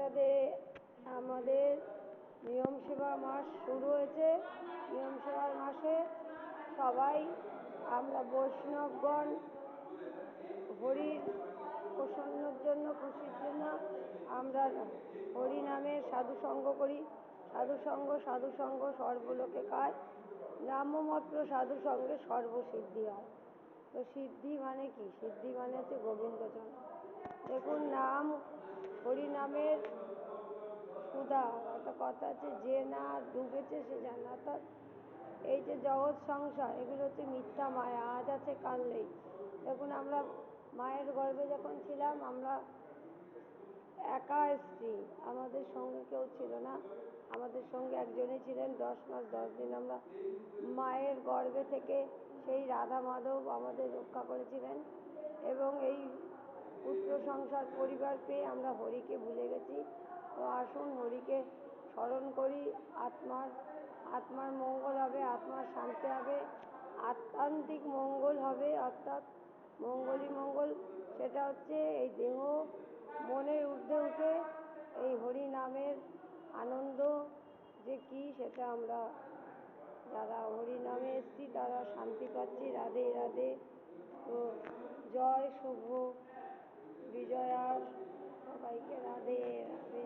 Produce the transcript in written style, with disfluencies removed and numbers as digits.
রাধে। আমাদের নিয়ম সেবা মাস শুরু হয়েছে। নিয়ম সেবার মাসে সবাই আমরা বৈষ্ণবগণ হরির প্রসন্নর জন্য, খুশির জন্য আমরা হরি নামের সাধুসঙ্গ করি। সাধুসঙ্গ সর্বলোকে কাজ, নামমাত্র সাধুসঙ্গে সর্বসিদ্ধি হয়। তো সিদ্ধি মানে কি? সিদ্ধি মানে হচ্ছে গোবিন্দচরণ। দেখুন, নাম হরি নামের সুধা, একটা কথা আছে, যে না ডুবেছে সে জানে। অর্থাৎ এই যে জগৎ সংসার, এগুলো হচ্ছে মিথ্যা মায়া, আজ আছে কাল নেই। দেখুন, আমরা মায়ের গর্ভে যখন ছিলাম, আমরা একা এসছি, আমাদের সঙ্গে কেউ ছিল না। আমাদের সঙ্গে একজনই ছিলেন। 10 মাস 10 দিন আমরা মায়ের গর্ভে থেকে সেই রাধা মাধব আমাদের রক্ষা করেছিলেন। এবং এই পুত্র সংসার পরিবার পেয়ে আমরা হরিকে ভুলে গেছি। তো আসুন হরিকে স্মরণ করি। আত্মার মঙ্গল হবে, আত্মার শান্তি হবে, আত্মান্তিক মঙ্গল হবে। অর্থাৎ মঙ্গলই মঙ্গল, সেটা হচ্ছে এই দেহ মনের ঊর্ধ্বে উঠে এই হরি নামের আনন্দ যে কি, সেটা আমরা যারা হরি নামে এসছি তারা শান্তি পাচ্ছি। রাধে রাধে। তো জয় শুভ বিজয়ার সবাইকে রাধে রাধে।